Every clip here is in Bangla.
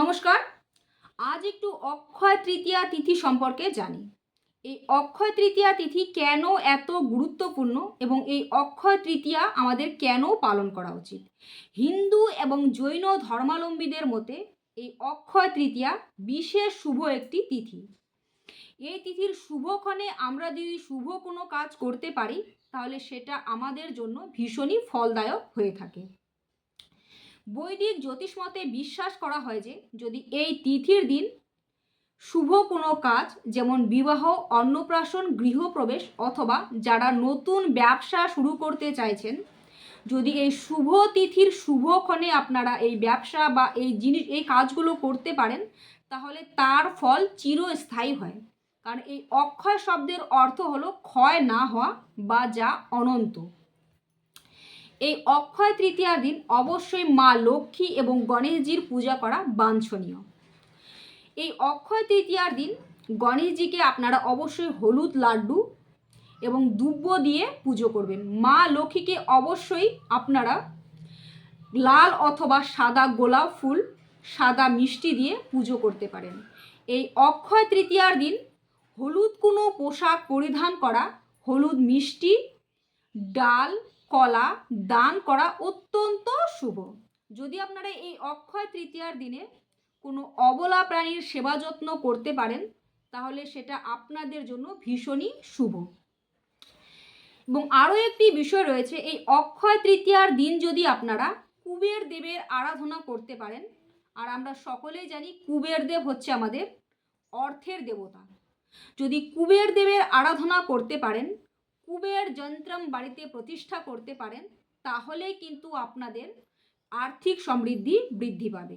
নমস্কার। আজ একটু অক্ষয় তৃতীয়া তিথি সম্পর্কে জানি। এই অক্ষয় তৃতীয়া তিথি কেন এত গুরুত্বপূর্ণ এবং এই অক্ষয় তৃতীয়া আমাদের কেন পালন করা উচিত? হিন্দু এবং জৈন ধর্মাবলম্বীদের মতে এই অক্ষয় তৃতীয়া বিশেষ শুভ একটি তিথি। এই তিথির শুভক্ষণে আমরা যদি শুভ কোনো কাজ করতে পারি তাহলে সেটা আমাদের জন্য ভীষণই ফলদায়ক হয়ে থাকে। বৈদিক জ্যোতিষ মতে বিশ্বাস করা হয় যে যদি এই তিথির দিন শুভ কোনো কাজ যেমন বিবাহ, অন্নপ্রাশন, গৃহপ্রবেশ অথবা যারা নতুন ব্যবসা শুরু করতে চাইছেন, যদি এই শুভ তিথির শুভক্ষণে আপনারা এই ব্যবসা বা এই কাজগুলো করতে পারেন তাহলে তার ফল চিরস্থায়ী হয়। কারণ এই অক্ষয় শব্দের অর্থ হলো ক্ষয় না হওয়া বা যা অনন্ত। এই অক্ষয় তৃতীয়ার দিন অবশ্যই মা লক্ষ্মী এবং গণেশজির পূজা করা বাঞ্ছনীয়। এই অক্ষয় তৃতীয়ার দিন গণেশজিকে আপনারা অবশ্যই হলুদ লাড্ডু এবং দুব্য দিয়ে পুজো করবেন। মা লক্ষ্মীকে অবশ্যই আপনারা লাল অথবা সাদা গোলাপ ফুল, সাদা মিষ্টি দিয়ে পুজো করতে পারেন। এই অক্ষয় তৃতীয়ার দিন হলুদ কোনো পোশাক পরিধান করা, হলুদ মিষ্টি, ডাল, কলা দান করা অত্যন্ত শুভ। যদি আপনারা এই অক্ষয় তৃতীয়ার দিনে কোনো অবলা প্রাণীর সেবা যত্ন করতে পারেন তাহলে সেটা আপনাদের জন্য ভীষণই শুভ। এবং আরও একটি বিষয় রয়েছে, এই অক্ষয় তৃতীয়ার দিন যদি আপনারা কুবের দেবের আরাধনা করতে পারেন, আর আমরা সকলেই জানি কুবের দেব হচ্ছে আমাদের অর্থের দেবতা। যদি কুবের দেবের আরাধনা করতে পারেন, কুবের যন্ত্রম বাড়িতে প্রতিষ্ঠা করতে পারেন তাহলে কিন্তু আপনাদের আর্থিক সমৃদ্ধি বৃদ্ধি পাবে।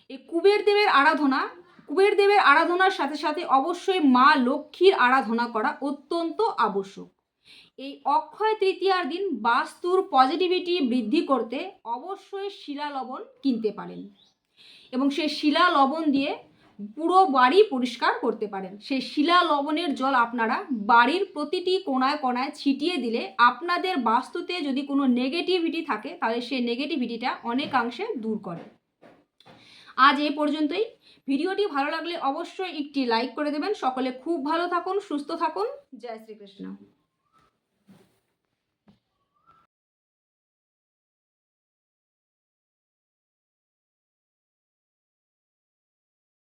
এই কুবের দেবের আরাধনার সাথে সাথে অবশ্যই মা লক্ষ্মীর আরাধনা করা অত্যন্ত আবশ্যক। এই অক্ষয় তৃতীয়ার দিন বাস্তুর পজিটিভিটি বৃদ্ধি করতে অবশ্যই শিলা লবণ কিনতে পারেন এবং সেই শিলা লবণ দিয়ে পুরো বাড়ি পরিষ্কার করতে পারেন। সেই শিলা লবণের জল আপনারা বাড়ির প্রতিটি কোণায় কোণায় ছিটিয়ে দিলে আপনাদের বাস্তুতে যদি কোনো নেগেটিভিটি থাকে তাহলে সেই নেগেটিভিটিটা অনেকাংশে দূর করে। আজ এই পর্যন্তই। ভিডিওটি ভালো লাগলে অবশ্যই একটি লাইক করে দেবেন। সকলে খুব ভালো থাকুন, সুস্থ থাকুন। জয় শ্রীকৃষ্ণ।